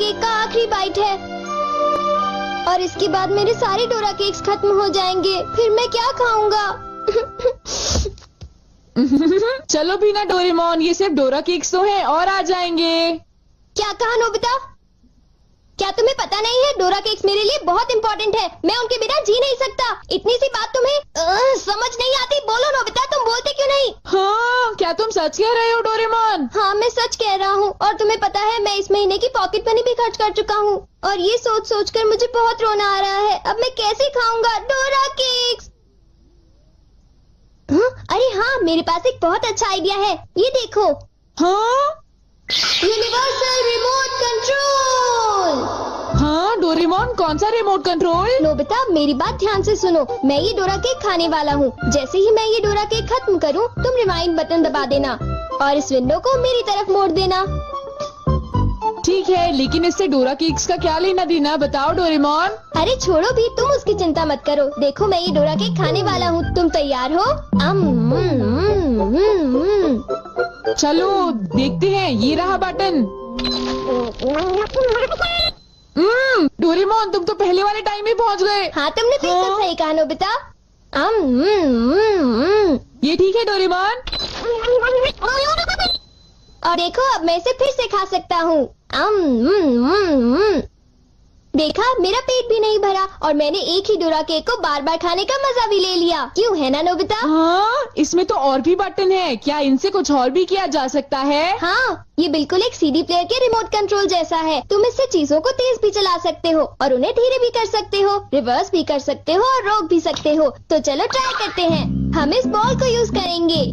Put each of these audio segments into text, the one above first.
Cake का आखिरी bite है और इसके बाद मेरे सारे डोरा केक्स खत्म हो जाएंगे। फिर मैं क्या खाऊंगा? चलो भी ना डोरेमोन, ये सिर्फ डोरा केक्स तो हैं और आ जाएंगे। क्या कहा नोबिता? क्या तुम्हें पता नहीं है डोरा केक्स मेरे लिए बहुत इम्पोर्टेंट है। मैं उनके बिना जी नहीं सकता। इतनी सी बात तुम्हें समझ नहीं आती? बोलो नोबिता, तुम बोलते क्यों नहीं? हाँ, क्या तुम सच कह रहे हो डोरेमोन? हाँ, मैं सच कह रहा हूँ। और तुम्हें पता है मैं इस महीने की पॉकेट मनी भी खर्च कर चुका हूँ और ये सोच सोच कर मुझे बहुत रोना आ रहा है। अब मैं कैसे खाऊंगा डोरा केक्स? अरे हाँ, मेरे पास एक बहुत अच्छा आइडिया है। ये देखो। हाँ, यूनिवर्सल रिमोट कंट्रोल। हाँ डोरेमोन, कौन सा रिमोट कंट्रोल? नोबिता, मेरी बात ध्यान से सुनो। मैं ये डोरा केक खाने वाला हूँ। जैसे ही मैं ये डोरा केक खत्म करूँ, तुम रिवाइंड बटन दबा देना और इस विंडो को मेरी तरफ मोड़ देना। ठीक है, लेकिन इससे डोरा केक्स का क्या लेना देना, बताओ डोरेमोन। अरे छोड़ो भी, तुम उसकी चिंता मत करो। देखो, मैं ये डोरा केक खाने वाला हूँ। तुम तैयार हो? चलो देखते हैं, ये रहा बटन। डोरेमोन, तुम तो पहले वाले टाइम में पहुँच गए। हाँ, तुमने बिल्कुल सही कहा नोबिता। ये ठीक है डोरेमोन। और देखो, अब मैं इसे फिर से खा सकता हूँ। देखा, मेरा पेट भी नहीं भरा और मैंने एक ही डोरा केक को बार बार खाने का मजा भी ले लिया। क्यों, है ना नोबिता? हाँ, इसमें तो और भी बटन है। क्या इनसे कुछ और भी किया जा सकता है? हाँ, ये बिल्कुल एक सीडी प्लेयर के रिमोट कंट्रोल जैसा है। तुम इससे चीजों को तेज भी चला सकते हो और उन्हें धीरे भी कर सकते हो, रिवर्स भी कर सकते हो और रोक भी सकते हो। तो चलो ट्राई करते हैं। हम इस बॉल को यूज करेंगे।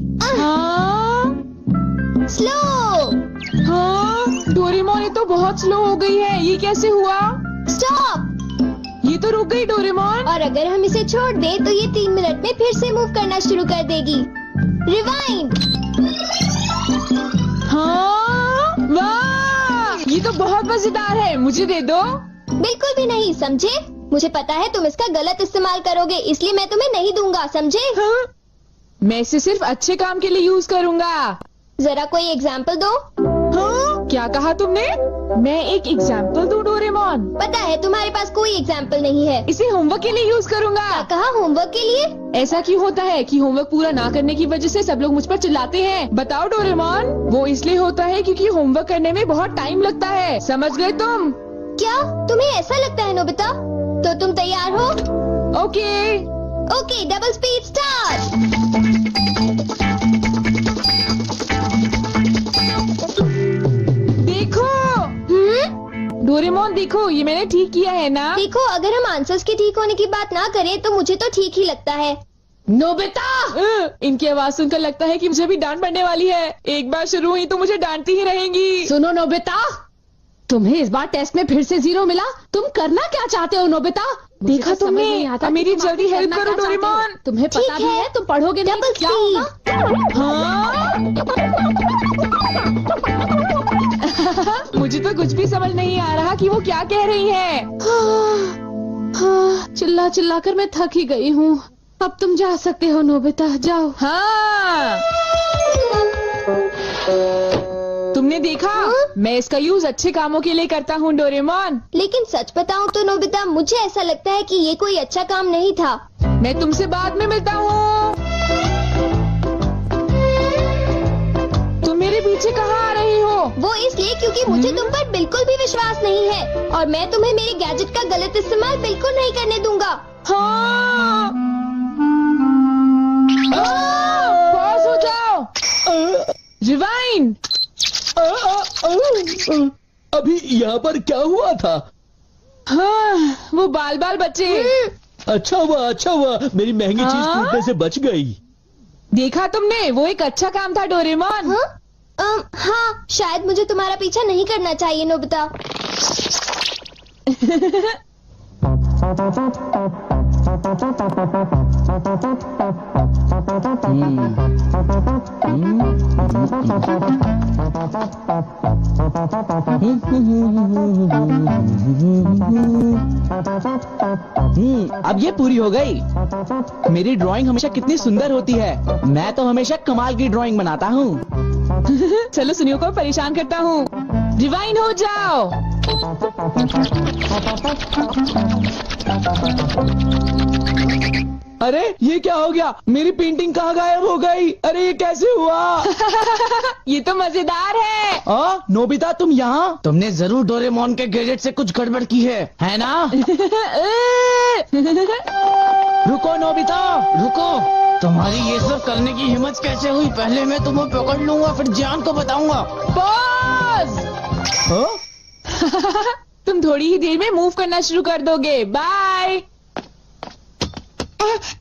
स्लो। हाँ डोरेमोन, ये तो बहुत स्लो हो गई है। ये कैसे हुआ? स्टॉप। ये तो रुक गई डोरेमोन। और अगर हम इसे छोड़ दें तो ये 3 मिनट में फिर से मूव करना शुरू कर देगी। रिवाइंड। हाँ, वाह, ये तो बहुत मजेदार है। मुझे दे दो। बिल्कुल भी नहीं, समझे? मुझे पता है तुम इसका गलत इस्तेमाल करोगे, इसलिए मैं तुम्हें नहीं दूंगा, समझे? हाँ? मैं इसे सिर्फ अच्छे काम के लिए यूज करूँगा। जरा कोई एग्जाम्पल दो। हाँ? क्या कहा तुमने? मैं एक एग्जाम्पल दूं डोरेमोन? पता है तुम्हारे पास कोई एग्जाम्पल नहीं है। इसे होमवर्क के लिए यूज करूँगा। क्या कहा, होमवर्क के लिए? ऐसा क्यों होता है कि होमवर्क पूरा ना करने की वजह से सब लोग मुझ पर चिल्लाते हैं? बताओ डोरेमोन। वो इसलिए होता है क्योंकि होमवर्क करने में बहुत टाइम लगता है। समझ गए तुम? क्या तुम्हें ऐसा लगता है नोबिता? तो तुम तैयार हो? Okay, double speed start. Doraemon देखो, ये मैंने ठीक किया है ना? देखो, अगर हम आंसर्स के ठीक होने की बात ना करें तो मुझे तो ठीक ही लगता है। नोबिता, इनकी आवाज सुनकर लगता है कि मुझे भी डांट पड़ने वाली है। एक बार शुरू हुई तो मुझे डांटती ही रहेंगी। सुनो नोबिता, तुम्हें इस बार टेस्ट में फिर से 0 मिला। तुम करना क्या चाहते हो नोबिता? देखा तुमने? मेरी जल्दी हेल्प करो डोरेमोन। तुम्हें पता भी है तुम पढ़ोगे नहीं तो क्या होगा? हाँ? मुझे तो कुछ भी समझ नहीं आ रहा कि वो क्या कह रही है। चिल्ला चिल्ला कर मैं थक ही गई हूँ। अब तुम जा सकते हो नोबिता, जाओ। हाँ, तुमने देखा? मैं इसका यूज अच्छे कामों के लिए करता हूँ डोरेमोन। लेकिन सच बताऊँ तो नोबिता, मुझे ऐसा लगता है कि ये कोई अच्छा काम नहीं था। मैं तुमसे बाद में मिलता हूँ। तुम मेरे पीछे कहाँ आ रही हो? वो इसलिए क्योंकि मुझे तुम पर बिल्कुल भी विश्वास नहीं है और मैं तुम्हें मेरे गैजेट का गलत इस्तेमाल बिल्कुल नहीं करने दूंगा। हाँ, पॉज हो जाओ। रिवाइंड। अभी यहाँ पर क्या हुआ था? हाँ, वो बाल बच्चे। अच्छा हुआ मेरी महंगी चीज टूटने से बच गई। देखा तुमने? वो एक अच्छा काम था डोरेमोन। हाँ, शायद मुझे तुम्हारा पीछा नहीं करना चाहिए नोबिता। अब ये पूरी हो गई। मेरी ड्राइंग हमेशा कितनी सुंदर होती है। मैं तो हमेशा कमाल की ड्राइंग बनाता हूँ। चलो सुनियो को परेशान करता हूँ। रिवाइंड हो जाओ। अरे ये क्या हो गया? मेरी पेंटिंग कहाँ गायब हो गई? अरे ये कैसे हुआ? ये तो मजेदार है। नोबिता तुम यहाँ? तुमने जरूर डोरेमोन के गैजेट से कुछ गड़बड़ की है ना? रुको नोबिता, रुको। तुम्हारी ये सब करने की हिम्मत कैसे हुई? पहले मैं तुम्हें पकड़ लूंगा, फिर जान को बताऊंगा। पॉज। तुम थोड़ी ही देर में मूव करना शुरू कर दोगे। बाय।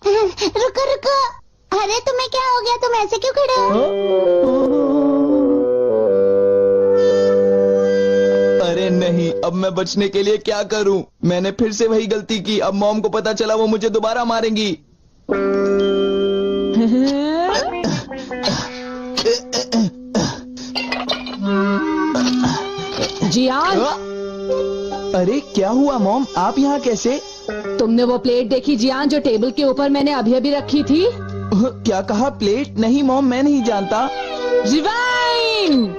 रुको रुको, अरे तुम्हें क्या हो गया? तुम ऐसे क्यों खड़े हो? अरे नहीं, अब मैं बचने के लिए क्या करूं? मैंने फिर से वही गलती की। अब मॉम को पता चला, वो मुझे दोबारा मारेंगी। जियान, अरे क्या हुआ मॉम, आप यहाँ कैसे? तुमने वो प्लेट देखी जियान जो टेबल के ऊपर मैंने अभी अभी रखी थी? क्या कहा? प्लेट? नहीं मॉम, मैं नहीं जानता। रिवाइंड।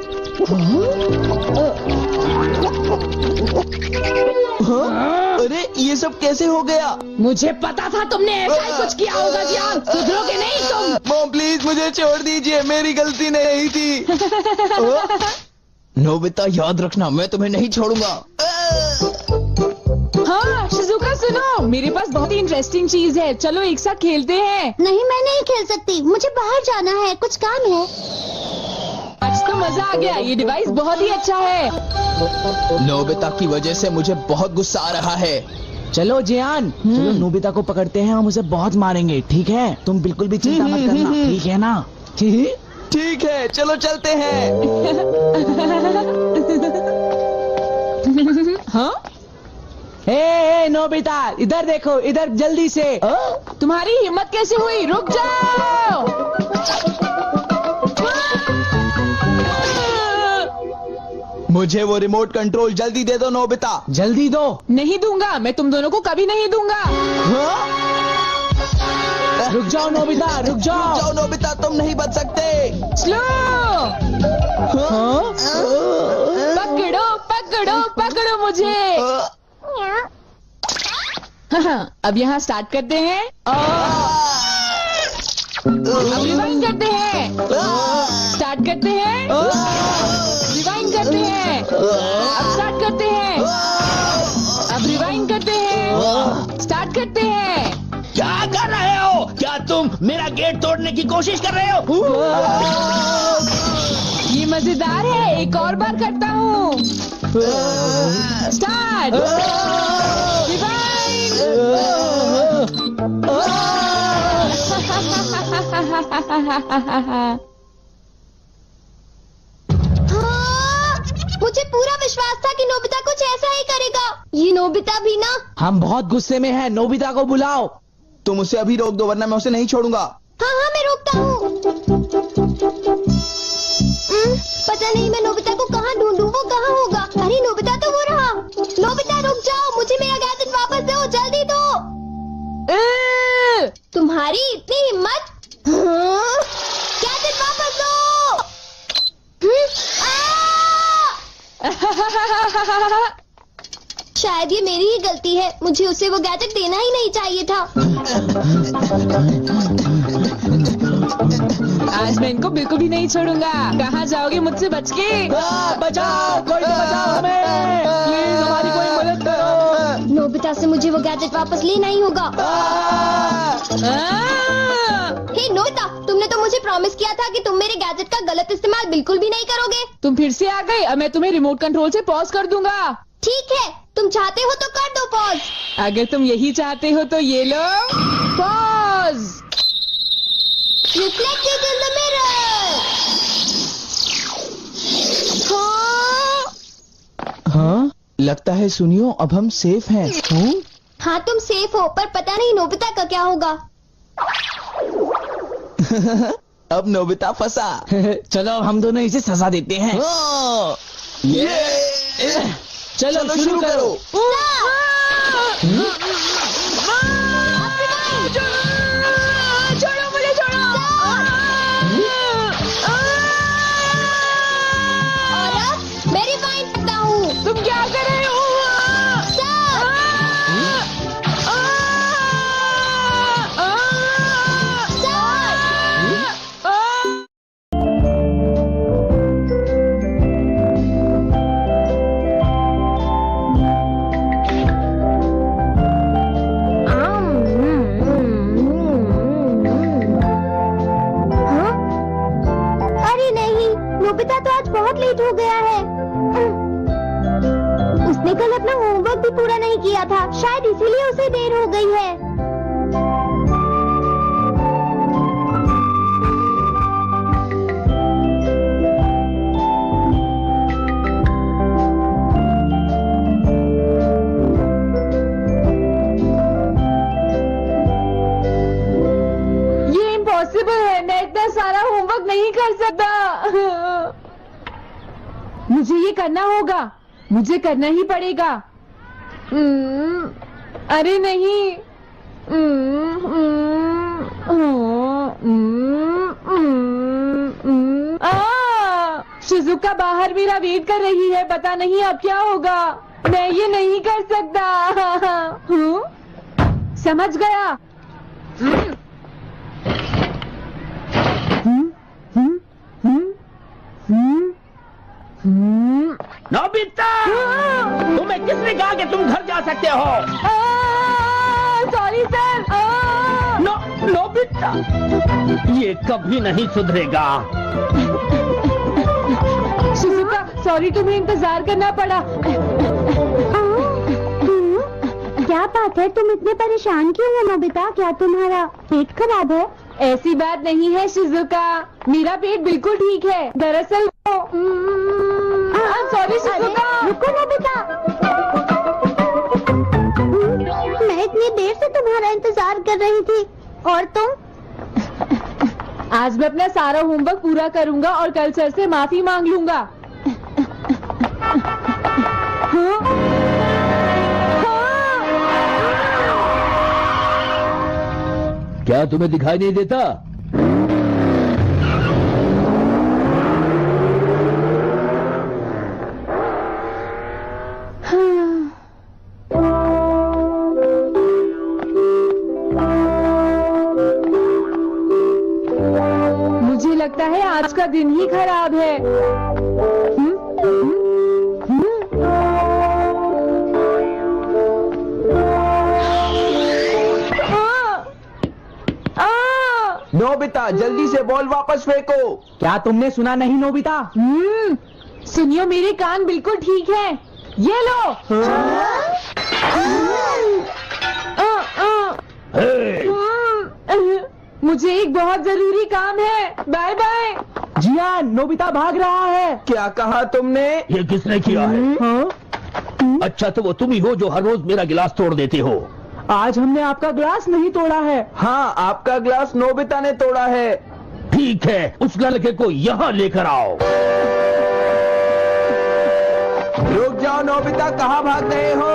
अरे ये सब कैसे हो गया? मुझे पता था तुमने ऐसा ही कुछ किया होगा जियान। सुधरोगे नहीं तुम। मॉम प्लीज मुझे छोड़ दीजिए, मेरी गलती नहीं थी। नोबिता याद रखना, मैं तुम्हें नहीं छोड़ूंगा। हाँ शिजुका सुनो, मेरे पास बहुत ही इंटरेस्टिंग चीज है। चलो एक साथ खेलते हैं। नहीं, मैं नहीं खेल सकती, मुझे बाहर जाना है, कुछ काम है। आज तो मजा आ गया, ये डिवाइस बहुत ही अच्छा है। नोबिता की वजह से मुझे बहुत गुस्सा आ रहा है। चलो जियान, चलो नोबिता को पकड़ते हैं, हम उसे बहुत मारेंगे। ठीक है? तुम बिल्कुल भी चिंता मत करना, ठीक है ना? ठीक है, चलो चलते हैं। हाँ? हे नोबिता, इधर देखो, इधर जल्दी से। तुम्हारी हिम्मत कैसे हुई? रुक जाओ। मुझे वो रिमोट कंट्रोल जल्दी दे दो नोबिता। जल्दी दो। नहीं दूंगा, मैं तुम दोनों को कभी नहीं दूंगा। रुक जाओ नोबिता, रुक जाओ। जाओ नोबिता, तुम नहीं बच सकते। स्लो। पकड़ो पकड़ो पकड़ो मुझे। अब यहाँ स्टार्ट करते हैं। अब रिवाइंड करते हैं। स्टार्ट करते हैं। रिवाइंड करते हैं। अब स्टार्ट करते हैं। अब रिवाइंड करते हैं। स्टार्ट करते हैं। क्या कर रहे हो? क्या तुम मेरा गेट तोड़ने की कोशिश कर रहे हो? ये मजेदार है, एक और बार करता हूँ। स्टार्ट। मुझे पूरा विश्वास था कि नोबिता कुछ ऐसा ही करेगा। ये नोबिता भी ना। हम बहुत गुस्से में हैं, नोबिता को बुलाओ। तुम उसे अभी रोक दो, वरना मैं उसे नहीं छोड़ूंगा। हाँ हाँ, मैं रोकता हूँ। पता नहीं मैं नोबिता को कहाँ ढूंढूं, वो कहाँ होगा? अरे नोबिता तो वो रहा। नोबिता रुक जाओ, मुझे मेरा गैजेट वापस दो, जल्दी दो। तुम्हारी इतनी हिम्मत? गैजेट वापस दो। शायद ये मेरी ही गलती है, मुझे उसे वो गैजेट देना ही नहीं चाहिए था। आज मैं इनको बिल्कुल भी नहीं छोड़ूंगा। कहाँ जाओगे मुझसे बच के? बचाओ, कोई तो बचाओ हमें, प्लीज हमारी कोई मदद करो। नोबिता से मुझे वो गैजेट वापस लेना ही होगा। हे नोबिता, तुमने तो मुझे प्रॉमिस किया था कि तुम मेरे गैजेट का गलत इस्तेमाल बिल्कुल भी नहीं करोगे। तुम फिर से आ गए। अब मैं तुम्हें रिमोट कंट्रोल से पॉज कर दूंगा। ठीक है, तुम चाहते हो तो कर दो पॉज। अगर तुम यही चाहते हो तो ये लो pause. Reflected in the mirror. हाँ, लगता है सुनियो, अब हम सेफ हैं। हाँ तुम सेफ हो, पर पता नहीं नोबिता का क्या होगा। अब नोबिता फंसा। चलो हम दोनों इसे सजा देते हैं। चलो शुरू करो। छोड़ो मुझे, छोड़ो। और अब मैं रिवाइंड करता हूँ। तुम क्या कर रहे लेट हो गया है। उसने कल अपना होमवर्क भी पूरा नहीं किया था, शायद इसीलिए उसे देर हो गई है। मैं इतना सारा होमवर्क नहीं कर सकता। मुझे ये करना होगा, मुझे करना ही पड़ेगा। अरे नहीं। शिजुका बाहर मेरा वेट कर रही है, पता नहीं अब क्या होगा। मैं ये नहीं कर सकता। समझ गया। नोबिता, तुम्हें किसने कहा कि तुम घर जा सकते हो? Sorry sir. नोबिता, ये कभी नहीं सुधरेगा। शिजुका, सॉरी तुम्हें इंतजार करना पड़ा। क्या बात है, तुम इतने परेशान क्यों हो नोबिता? क्या तुम्हारा पेट खराब है? ऐसी बात नहीं है शिजुका, मेरा पेट बिल्कुल ठीक है। दरअसल सॉरी शिजुका। रुको नोबिता, मैं इतनी देर से तुम्हारा इंतजार कर रही थी, और तुम? आज मैं अपना सारा होमवर्क पूरा करूंगा और कल सर से माफी मांग लूंगा। क्या तुम्हें दिखाई नहीं देता? मुझे लगता है आज का दिन ही खराब है। नोबिता, जल्दी से बॉल वापस फेंको। क्या तुमने सुना नहीं नोबिता? सुनियो, मेरे कान बिल्कुल ठीक है। ये लो। मुझे एक बहुत जरूरी काम है। Bye bye. जियान, नोबिता भाग रहा है। क्या कहा तुमने? ये किसने किया है? अच्छा, तो वो तुम ही हो जो हर रोज मेरा गिलास तोड़ देते हो। आज हमने आपका ग्लास नहीं तोड़ा है। हाँ, आपका ग्लास नोबिता ने तोड़ा है। ठीक है, उस लड़के को यहाँ लेकर आओ। रुक जाओ नोबिता, कहाँ भाग रहे हो?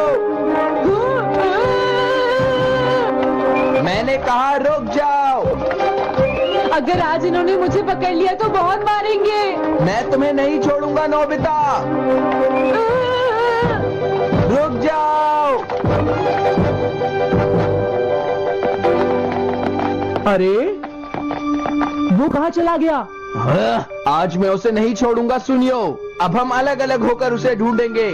मैंने कहा रुक जाओ। अगर आज इन्होंने मुझे पकड़ लिया तो बहुत मारेंगे। मैं तुम्हें नहीं छोड़ूंगा नोबिता, रुक जाओ। अरे वो कहाँ चला गया? आज मैं उसे नहीं छोड़ूंगा। सुनियो, अब हम अलग अलग होकर उसे ढूंढेंगे।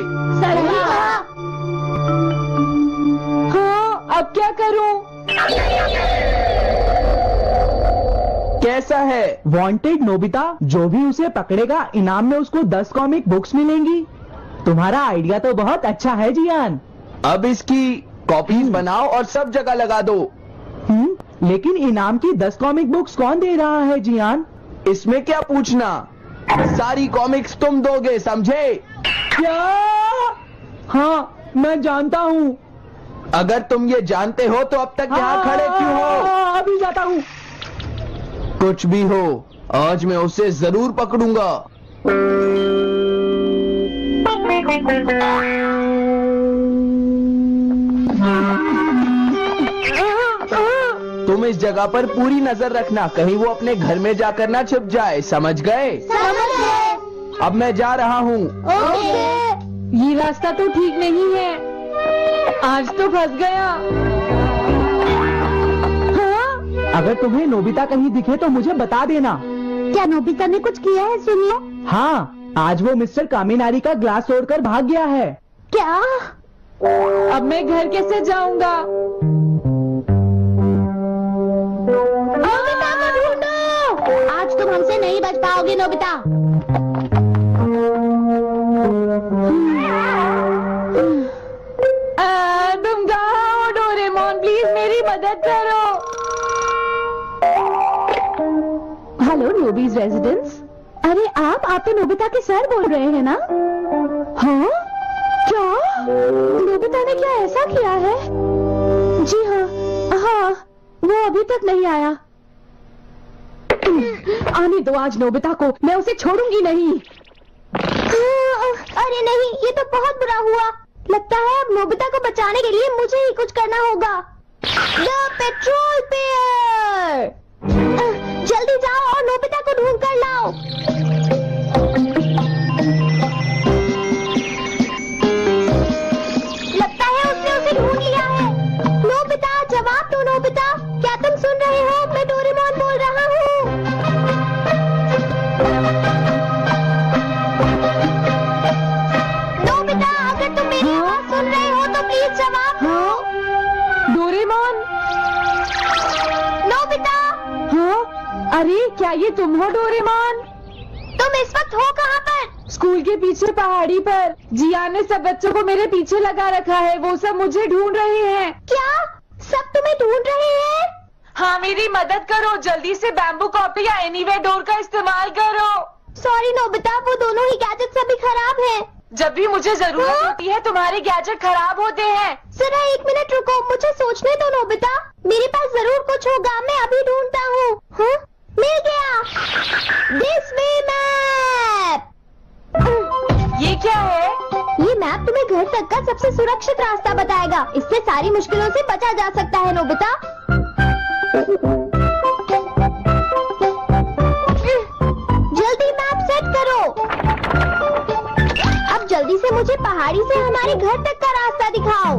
हाँ, अब क्या करूं? कैसा है? वांटेड नोबिता, जो भी उसे पकड़ेगा इनाम में उसको 10 कॉमिक बुक्स मिलेंगी। तुम्हारा आइडिया तो बहुत अच्छा है जियान। अब इसकी कॉपीज बनाओ और सब जगह लगा दो। लेकिन इनाम की 10 कॉमिक बुक्स कौन दे रहा है जियान? इसमें क्या पूछना, सारी कॉमिक्स तुम दोगे, समझे? क्या? हाँ, मैं जानता हूँ। अगर तुम ये जानते हो तो अब तक यहाँ खड़े क्यों हो? अभी जाता हूँ। कुछ भी हो, आज मैं उसे जरूर पकड़ूंगा। तुम इस जगह पर पूरी नजर रखना, कहीं वो अपने घर में जाकर ना छिप जाए, समझ गए? समझ गए। अब मैं जा रहा हूँ। ओके। ये रास्ता तो ठीक नहीं है, आज तो फंस गया। हाँ? अगर तुम्हें नोबिता कहीं दिखे तो मुझे बता देना। क्या नोबिता ने कुछ किया है? सुनियो। हाँ, आज वो मिस्टर कामिनारी का ग्लास तोड़कर भाग गया है। क्या? अब मैं घर कैसे जाऊंगा? नोबिता को ढूंढो। आज तुम हमसे नहीं बच पाओगे नोबिता। Hello नोबीज residence. अरे आप तो नोबिता के सर बोल रहे हैं ना? हाँ क्या नोबिता ने क्या ऐसा किया है? जी हाँ, वो अभी तक नहीं आया। आने दो आज नोबिता को, मैं उसे छोड़ूंगी नहीं। अरे नहीं, ये तो बहुत बुरा हुआ। लगता है अब नोबिता को बचाने के लिए मुझे ही कुछ करना होगा। द पेट्रोल पेयर, जल्दी जाओ और नोबिता को ढूंढ कर लाओ। लगता है उसने उसे ढूंढ लिया है। नोबिता, जवाब दो नोबिता, क्या तुम सुन रहे हो? मैं डोरेमोन बोल रहा हूँ। नोबिता, अगर तुम मेरी आवाज सुन रहे हो तो प्लीज जवाब दो। डोरेमोन। नोबिता, हाँ, अरे क्या ये तुम हो डोरेमोन? तुम इस वक्त हो कहाँ पर? स्कूल के पीछे पहाड़ी पर। जियान ने सब बच्चों को मेरे पीछे लगा रखा है, वो सब मुझे ढूंढ रहे हैं। क्या सब तुम्हें ढूंढ रहे हैं? हाँ, मेरी मदद करो, जल्दी से बैम्बू कॉपी या एनीवेयर डोर का इस्तेमाल करो। सॉरी नोबिता, वो दोनों ही गैजेट्स अभी खराब हैं। जब भी मुझे जरूरत होती है तुम्हारे गैजेट खराब होते हैं। जरा 1 मिनट रुको, मुझे सोचने दो नोबिता। मेरे पास जरूर कुछ होगा, मैं अभी ढूंढता हूँ। हाँ, मिल गया। This way map. ये क्या है? ये मैप तुम्हें घर तक का सबसे सुरक्षित रास्ता बताएगा। इससे सारी मुश्किलों से बचा जा सकता है नोबिता। जल्दी मैप सेट करो। अब जल्दी से मुझे पहाड़ी से हमारे घर तक का रास्ता दिखाओ।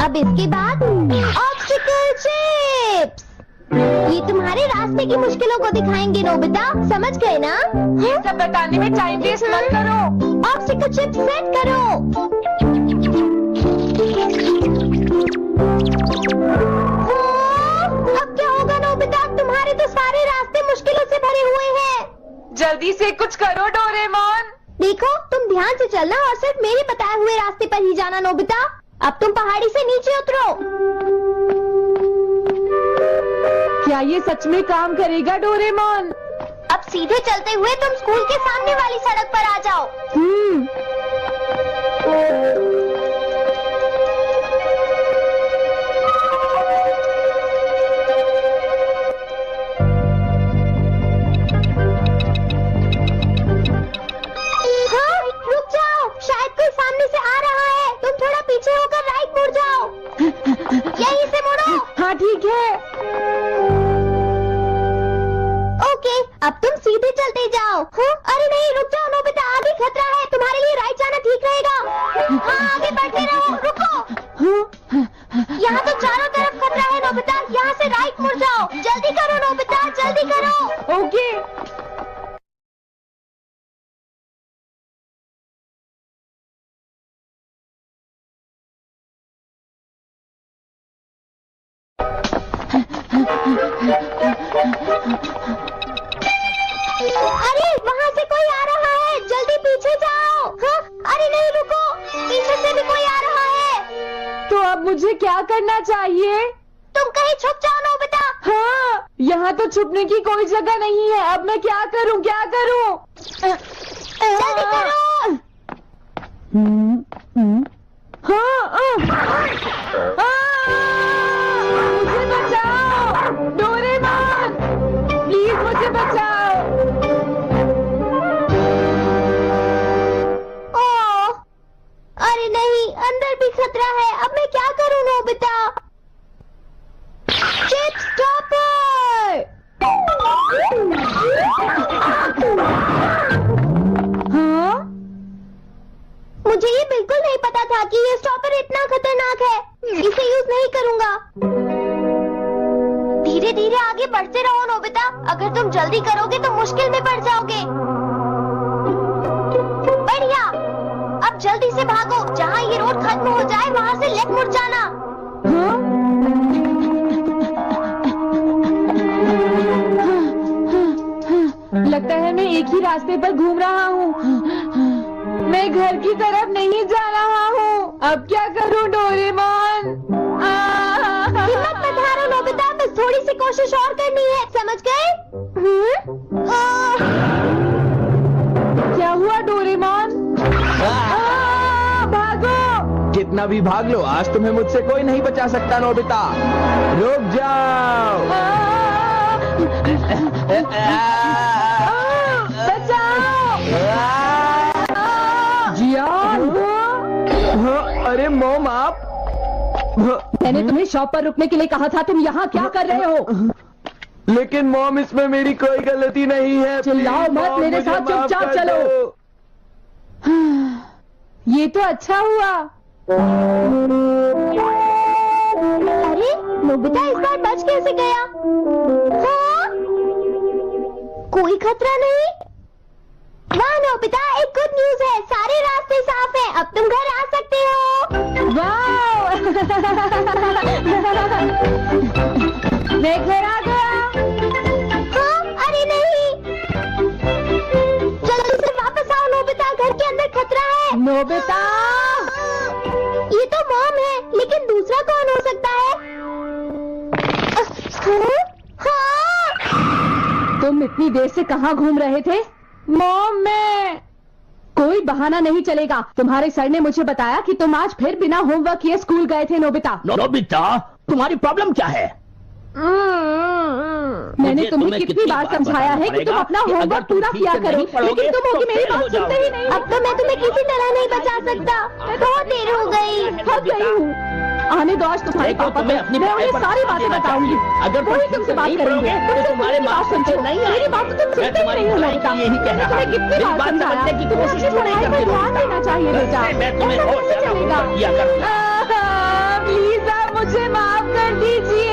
अब इसके बाद ऑब्स्टिकल चिप्स, ये तुम्हारे रास्ते की मुश्किलों को दिखाएंगे नोबिता, समझ गए ना? ये सब बताने में टाइम वेस्ट मत करो। ऑब्स्टिकल चिप्स सेट करो। अब क्या होगा नोबिता? तुम्हारे तो सारे रास्ते मुश्किलों से भरे हुए हैं। जल्दी से कुछ करो डोरेमोन। देखो, तुम ध्यान से चलना और सिर्फ मेरे बताए हुए रास्ते पर ही जाना नोबिता। अब तुम पहाड़ी से नीचे उतरो। क्या ये सच में काम करेगा डोरेमोन? अब सीधे चलते हुए तुम स्कूल के सामने वाली सड़क पर आ जाओ। हाँ, रुक जाओ, शायद कोई सामने से आ रहा है। तुम थोड़ा पीछे होकर राइट मुड़ जाओ। यहीं से मुड़ो। हाँ ठीक है। ओके, अब तुम सीधे चलते जाओ। हाँ? अरे नहीं, रुक जाओ नोबिता, आगे खतरा है। तुम्हारे लिए राइट जाना ठीक रहेगा। हाँ, आगे बढ़ते रहो। रुको, यहाँ तो चारों तरफ खतरा है नोबिता, यहाँ से राइट मुड़ जाओ। जल्दी करो नोबिता, जल्दी करो। ओके। अरे वहाँ से कोई आ रहा है, जल्दी पीछे जाओ। हाँ? अरे नहीं, रुको, पीछे से भी कोई आ रहा है। तो अब मुझे क्या करना चाहिए? तुम कहीं छुप जाओ नोबिता। हाँ, यहाँ तो छुपने की कोई जगह नहीं है। अब मैं क्या करूँ, क्या करूँ? जल्दी करो। मुझे बचाओ डोरेमोन, प्लीज मुझे बचाओ। ओह, अरे नहीं, अंदर भी खतरा है। अब मैं क्या करूँ नोबिता? Chip stopper. हाँ? मुझे ये बिल्कुल नहीं पता था कि ये स्टॉपर इतना खतरनाक है। इसे यूज नहीं करूँगा। धीरे धीरे आगे बढ़ते रहो नोबिता, अगर तुम जल्दी करोगे तो मुश्किल में पड़ जाओगे। बढ़िया, अब जल्दी से भागो। जहाँ ये रोड खत्म हो जाए वहाँ से लेफ्ट मुड़ जाना। लगता है मैं एक ही रास्ते पर घूम रहा हूँ। मैं घर की तरफ नहीं जा रहा हूँ। अब क्या करूँ डोरेमोन? हिम्मत मत हारो नोबिता, बस थोड़ी सी कोशिश और करनी है, समझ गए? क्या हुआ डोरेमोन? भागो! कितना भी भाग लो, आज तुम्हें मुझसे कोई नहीं बचा सकता नोबिता। रुक जाओ। बचाओ! जियान! अरे मॉम आप। मैंने तुम्हें शॉप पर रुकने के लिए कहा था, तुम यहाँ क्या कर रहे हो? लेकिन मॉम इसमें मेरी कोई गलती नहीं है। चिल्लाओ प्लीज, मत, मॉम, मेरे मुझे साथ माफ चुपचाप कर चलो। दो। ये तो अच्छा हुआ। अरे नोबिता इस बार बच कैसे गया? हाँ? कोई खतरा नहीं? वाह नोबिता, एक गुड न्यूज है, सारे रास्ते साफ हैं, अब तुम घर आ सकते हो। वाह! मैं घर आ गया। हाँ? अरे नहीं, जल्दी से वापस आओ नोबिता, घर के अंदर खतरा है। नोबिता! ये तो मॉम है, लेकिन दूसरा कौन हो सकता है? हाँ? तुम इतनी देर से कहाँ घूम रहे थे? मॉम, मैं कोई बहाना नहीं चलेगा। तुम्हारे सर ने मुझे बताया कि तुम आज फिर बिना होमवर्क किए स्कूल गए थे नोबिता। नोबिता, तुम्हारी प्रॉब्लम क्या है? मैंने तुम्हें कितनी बार समझाया है कि तुम अपना होमवर्क पूरा किया करो, लेकिन तुम होगी मेरी बात सुनते ही नहीं। अब तो मैं तुम्हें किसी तरह नहीं बचा सकता, बहुत देर हो गई। थक गई हूँ। आने दो आज तुम्हारे पापा को, मैं उन्हें सारी बातें बताऊंगी। अगर कोई तुमसे बात करेंगे, तुम तुम्हारे बात सुनते नहीं, मेरी बात तो तुम सुनते ही नहीं हो नोबिता। यही कह रहा तुम्हें कितनी बार समझाया कि तुम्हें अपनी पढ़ाई पर ध्यान देना चाहिए बेटा। मैं तुम्हें ऐसा और कैसे चलेगा? किया करूंगा। प्लीज आप मुझे माफ कर दीजिए।